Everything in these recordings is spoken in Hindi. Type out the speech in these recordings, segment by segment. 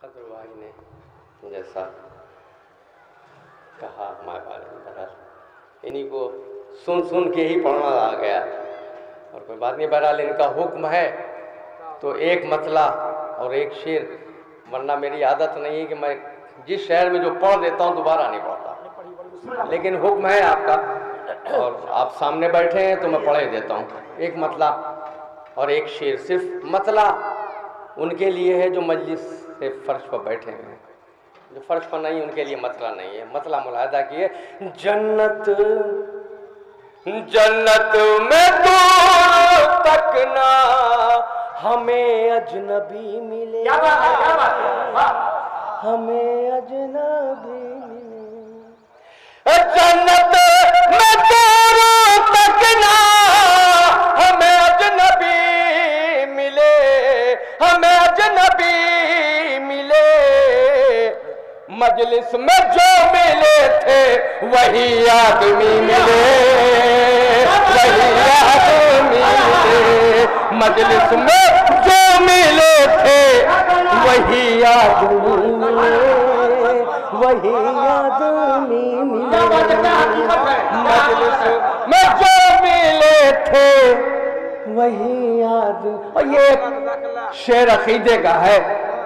खदर भाई ने जैसा कहा हमारे बारे में, बहरहाल इन्हीं को सुन सुन के ही पढ़ना आ गया और कोई बात नहीं। बहरहाल इनका हुक्म है तो एक मतला और एक शेर, वरना मेरी आदत नहीं है कि मैं जिस शहर में जो पढ़ देता हूँ दोबारा नहीं पढ़ता, लेकिन हुक्म है आपका और आप सामने बैठे हैं तो मैं पढ़े देता हूँ। एक मतला और एक शेर, सिर्फ मतला उनके लिए है जो मजलिस से फर्श पर बैठे हैं, जो फर्श पर नहीं उनके लिए मतला नहीं है। मतला मुलाहिदा किए, जन्नत जन्नत में दूर तक ना हमें अजनबी मिले, क्या बात है, क्या बात है, हमें अजनबी मिले, जन्नत में दूर तक ना हमें अजनबी मिले, हमें अजनबी मिले, मजलिस में जो मिले थे वही आदमी मिले, वही आदमी मिले, मजलिस में जो मिले थे वही आदमी मिले, वही आदमी मिले, मजलिस में जो मिले थे वही आदमी। और ये शेर अकीदे का है,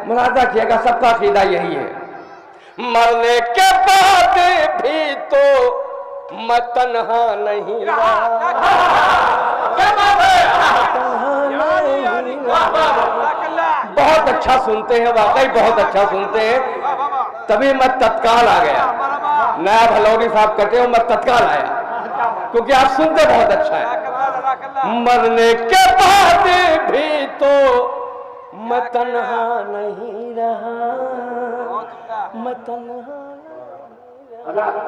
मुलाजा किएगा, सबका अकीदा यही है। मरने के बाद भी तो मैं तन्हा नहीं रहा, बहुत अच्छा सुनते हैं, वाकई बहुत अच्छा सुनते हैं, तभी मैं तत्काल आ गया। नया भलौरी साहब कटे हो, मैं तत्काल आया क्योंकि आप सुनते बहुत अच्छा है। मरने के बाद भी तो मैं तन्हा नहीं रहा, मैं तन्हा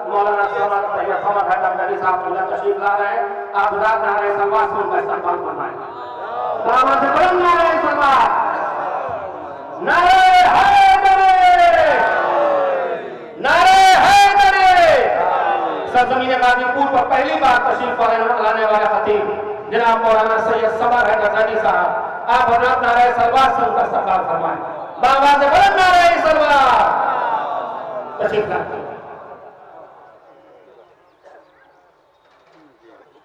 मौलाना समद हैदर साहब पूरा तशरीफ ला रहे हैं। आप रात नारे सलवात सुनकर इस्तेमाल फरमाएं। दामन से बुलंद नारे सलवात, नारे हैदरी, नारे हैदरी। सरजमीन गाजीपुर पर पहली बार तशरीफ लाने वाले खतीब जनाब मौलाना सैयद समद हैदर साहब, आप रात नारे सलवात सुनकर इस्तेमाल फरमाएं। बाबा से बुलंद नारे सलवात, तशरीफ लाएं।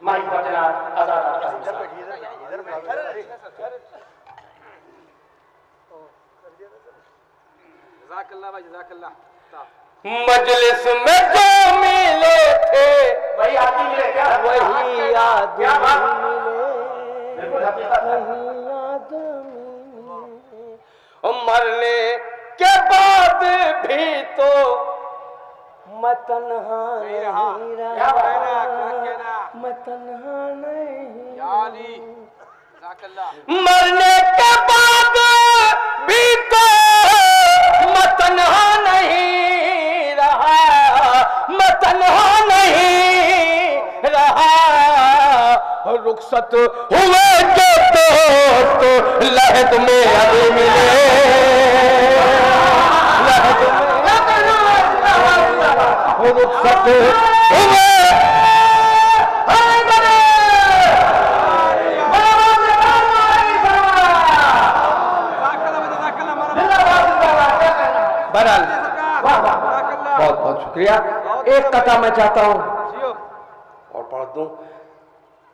माइक पर जनाब आजाद मजलिस में जो मिले थे वही आदमी मिले, क्या वही आदमी मिले, बिल्कुल हकीकत है। मरने के बाद भी तो मैं तन्हा नहीं रहा, मैं तन्हा नहीं, मरने के बाद भी तो मैं तन्हा नहीं रहा, मैं तन्हा नहीं रहा, रुखसत हुए जो दोस्त लहद में अभी मिले, लहद में रुखसत हुए बहरहाल बहुत बहुत शुक्रिया। एक कथा मैं चाहता हूँ और पढ़ दूं,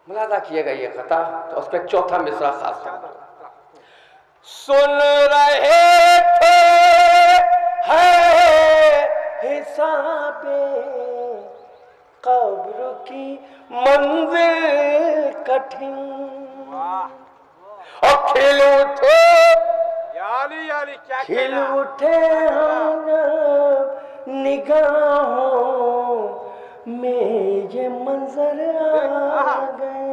मुलाजा किएगा ये कथा, तो उस पर चौथा मिसरा खास है। सुन रहे थे है हिसाबे कब्र की मंजिल कठिन, और खिल उठे खिल उठे निगाहों में ये मंजर आ गए।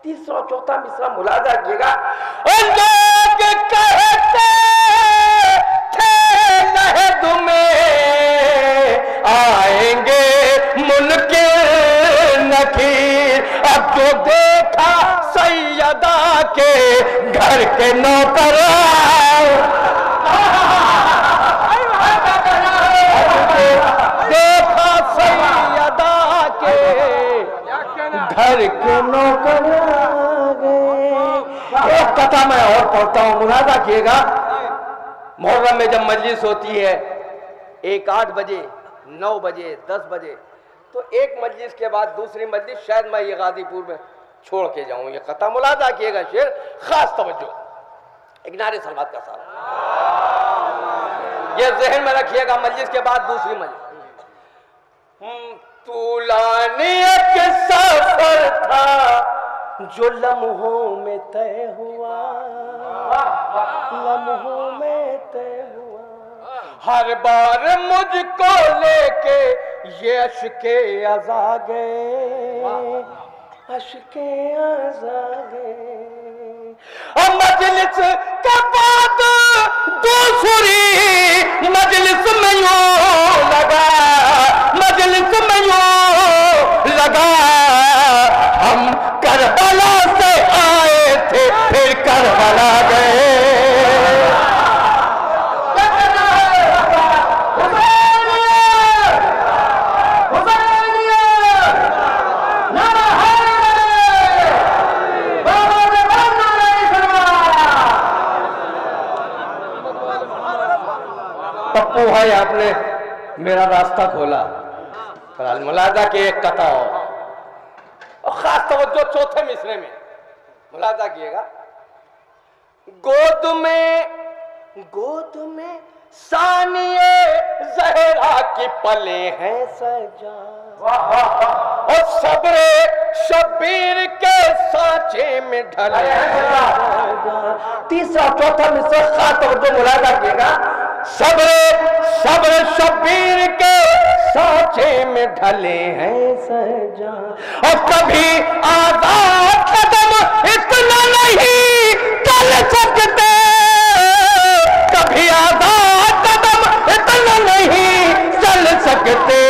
तीसरा चौथा मिसरा मुलाजा किएगा। लोग कहते थे लहद में आएंगे मुनकिर नकीर, अब जो देखा सैयदा के घर के नौकर, देखा सैयदा के घर के नौकर आ गए। एक कथा मैं और पढ़ता हूँ, मुलाजा किएगा। मुहर्रम में जब मजलिस होती है 8 बजे, 9 बजे, 10 बजे, तो एक मजलिस के बाद दूसरी मजलिस शायद मैं ये गाजीपुर में छोड़ के जाऊं। ये कथा मुलाजा किएगा शेर, खास तवज्जो, एक नारे सलवात का सारा ये जहन में रखिएगा। मजलिस के बाद दूसरी मजलिस, तूलाने के सफर था जो लम्हों में तय हुआ, लम्हों में तय हुआ, हर बार मुझको लेके ये अश्के अज़ा गए, अश्के अज़ा गए। और मजलिस के बाद दूसरी मजलिस में यूं लगा, मजलिस में यूं लगा, हम करबला से आए थे फिर करबला गए। पप्पू भाई आपने मेरा रास्ता खोला। पर मुलाजा के एक कथा हो और खास तवज्जो चौथे मिसरे में मुलाजा किएगा। गोद में सानिए ज़हरा की पले हैं सजा, और सब्रे शब्बीर के सांचे में ढले हैं। तीसरा चौथा मिसरा खास तवज्जो मुलाजा किएगा। सब्र शब्बीर के सांचे में ढले हैं सजा, और कभी आजाद कदम इतना नहीं चल सकते, कभी आजाद कदम इतना नहीं चल सकते,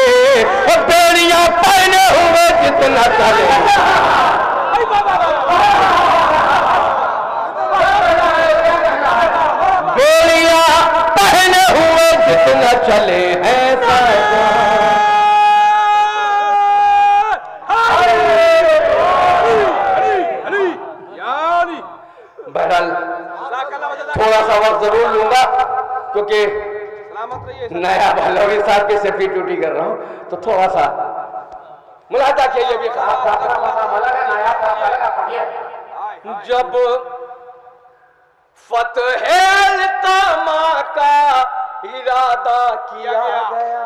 और बेड़ियां पहने हुए जितना चले, बेड़ियां पहने हुए जितना चले हैं सजा। बहरहाल थोड़ा सा वक्त जरूर लूंगा क्योंकि नया भालवी साहब की सेफ्टी ड्यूटी कर रहा हूं, तो थोड़ा सा मुलाजा चाहिए भी। जब फतह तमा का इरादा किया गया,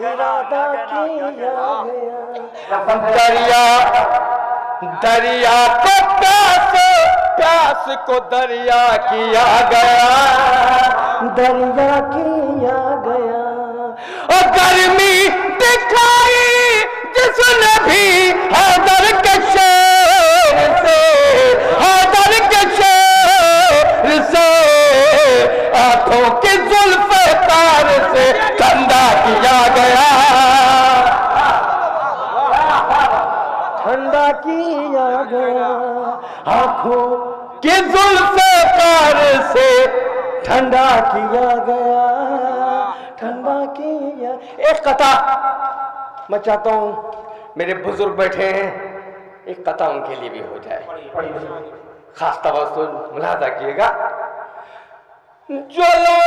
इरादा किया गया, दरिया को प्यास को दरिया किया गया, दरिया किया गया, और गर्मी दिखाई जिसने भी हैदर के शेर से, हैदर के शेर से, आंखों की जुल्फ़े तार से ठंडा किया गया, ठंडा किया गया, आंखों की जुल्फ़े तार से ठंडा किया गया, ठंडा किया। एक कथा मैं चाहता हूं, मेरे बुजुर्ग बैठे हैं, एक कथा उनके लिए भी हो जाए, खास तवज्जो मुलाजा किएगा। जो लोग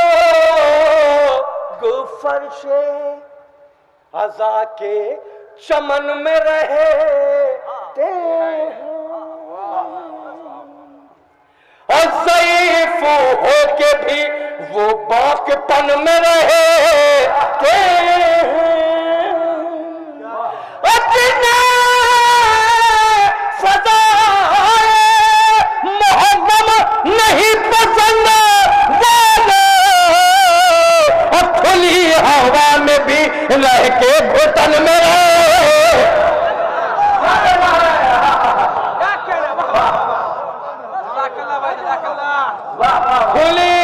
फर्शे अज़ा के चमन में रहते हैं, और ज़ईफ़ हो के भी वो बाक़पन में रहते हैं, और जिन्हें फ़ज़ाए मुहर्रम नहीं पसंद, और खुली हवा में भी रह के घुटन में रहे, खुली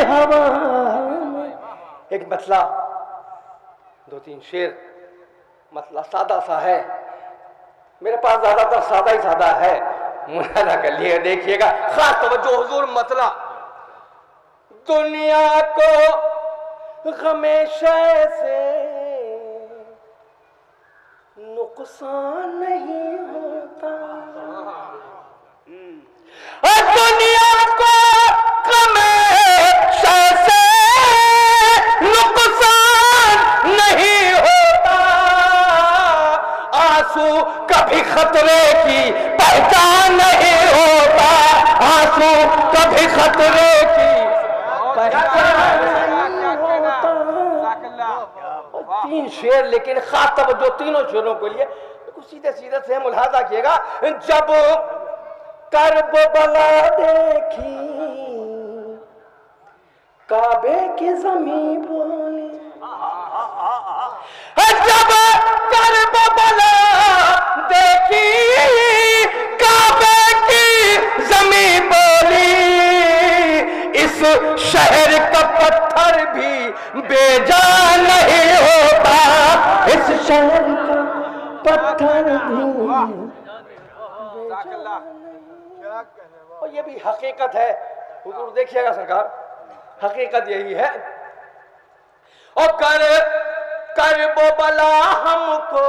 हवा में। एक मसला, 2-3 शेर, मसला सादा सा है, मेरे पास ज्यादातर सादा ही सादा है, मुलाजा कर लिए देखिएगा, खास तवज्जो हुजूर। मसला, दुनिया को हमेशा से नुकसान नहीं होता, और दुनिया को हमेशा 3 शेर, लेकिन खास तवज्जो तीनों शेरों के लिए सीधे सीधे से मुलाहाजा किएगा। जब करबला देखी काबे की जमीन बोली, जब करबला देखी काबे की जमीन बोली, इस शहर का पत्थर भी बेजान नहीं होता, इस शहर का पत्थर भी। और ये भी हकीकत है, हुजूर देखिएगा सरकार, हकीकत यही है। और कर बला हमको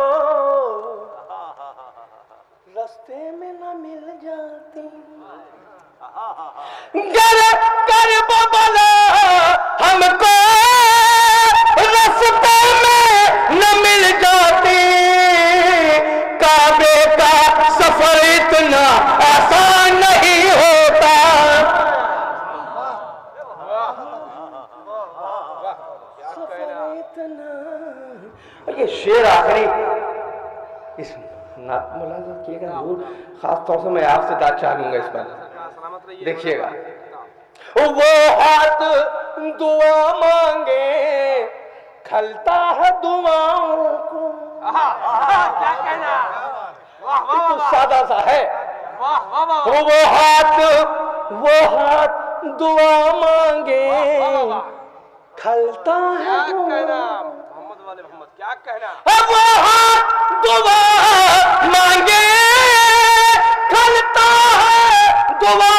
रास्ते में न मिल जाती, कर बला हमको रास्ते में न मिल जाती, काबे का सफर इतना आसान नहीं होता। ये शेर आखिरी इस नात मुलाज़ा किएगा जरूर, खास तौर से मैं आपसे दाद चाहूंगा इस पर। देखिएगा, वो हाथ दुआ मांगे खलता है दुआओं को, क्या कहना, तो सादा सा है। वो हाथ दुआ मांगे खलता है मोहम्मद वाले मोहम्मद, क्या कहना, वो हाथ दुआ मांगे खलता है दुआ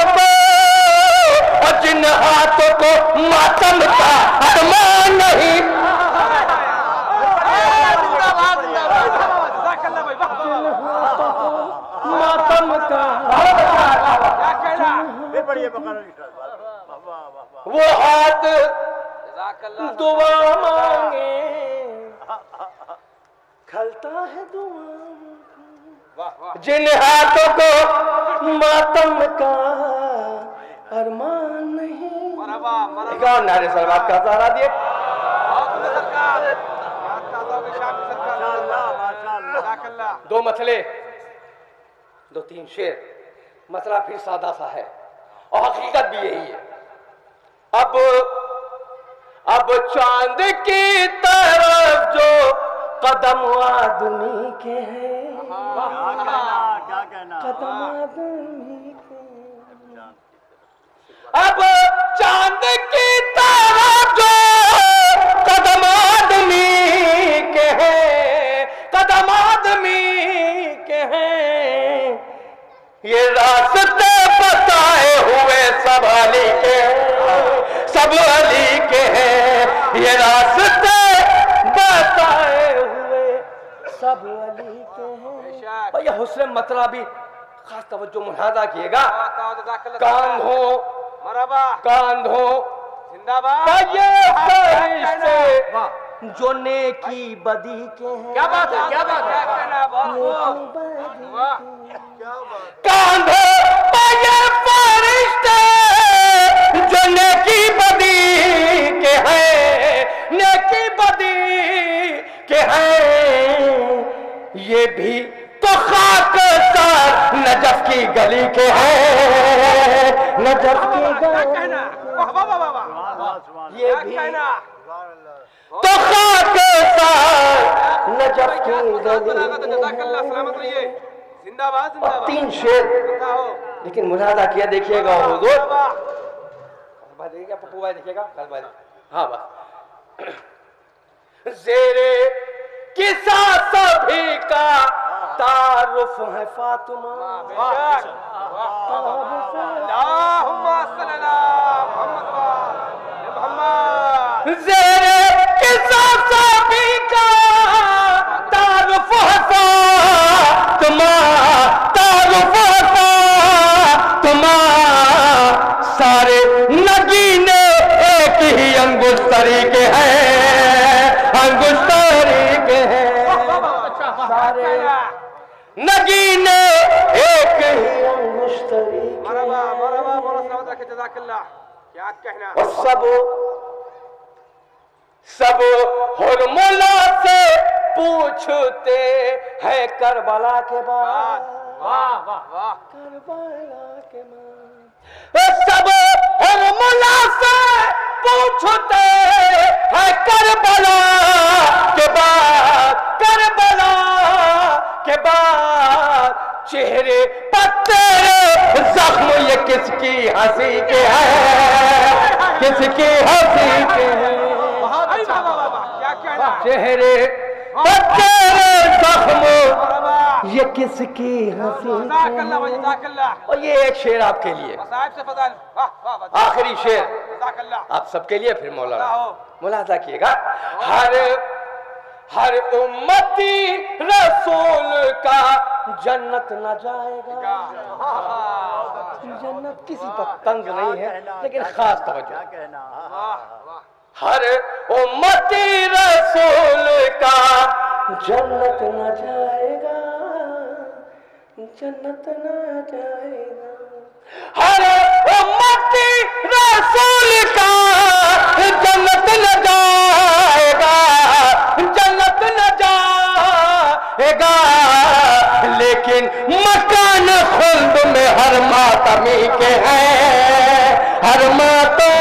को, और जिन हाथों को मातम का अरमान नहीं, मातम का, वो हाथ दुआ मांगे खलता है दुआ, जिन हाथों को मातम का अरमान नहीं। नारे सलवात का सहारा दिए। दो मसले, 2-3 शेर, मसला फिर सादा सा है और हकीकत भी यही है। अब चांद की तरफ जो कदम आदमी के हैं, कदम आदमी के, अब चांद की तरफ जो कदम आदमी के हैं, कदम आदमी के हैं, ये रास्ते बताए हुए सब अली के, सब अली के हैं, ये रास्ते बताए हुए सब अली के हैं। और ये हुस्न मतला भी खास तवज्जो मुलाहाजा किएगा। कांधों जिंदाबाद, ये फरिश्ते जो नेकी बदी के हैं, क्या बात है, क्या बात है, कांधों पर ये फरिश्ते जो नेकी बदी के हैं, नेकी बदी के हैं, ये भी तो खाकसार नजफ की गली के हैं, नजफ की गली, ये भी तो खाकसार नजफ की गली के हैं। जिंदाबाद, और 3 शेर, लेकिन मुलाहाजा किया देखिएगा हुजूर, देखिएगा पप्पू भाई, देखिएगा कल भाई, हाँ बस, ज़ेरे किसा सभी का तारुफ है फातिमा, ज़ेरे किसा सभी का तारुफ है फातिमा, तारुफ है फातिमा, सारे नगीने एक ही अंगुस्तरी के हैं, अंगुस्तरी के हैं, सारे नगीने एक ही अंगुस्तरी के हैं। क्या कहना, और सब सब हुरमुला से पूछते हैं करबला के बाद, वाह वाह वाह, करबला के बाद। सब हुरमुला से पूछते हैं करबला के बाद, करबला के बाद। चेहरे पर तेरे जख्म ये किसकी हंसी के हैं, किसकी हंसी के हैं। क्या कहना, चेहरे पर तेरे जख्म ये किसकी हंसी के हैं। और ये एक शेर आपके लिए, साहब से फजाइल, वाह वाह वाह, आखिरी शेर जज़ाकल्लाह। आप सबके लिए, फिर मौलाना मुलाजा किएगा। हर उम्मती रसूल का जन्नत न जाएगा। जन्नत किसी पर तंज नहीं है, लेकिन खास तवज्जो। हर उम्मती रसूल का जन्नत न जाएगा, जन्नत न जाएगा। हर उम्मती रसूल का जन्नत न जाएगा, जन्नत न जाएगा। लेकिन मकान खुल्द में हर मातमी के हैं, हर मातमी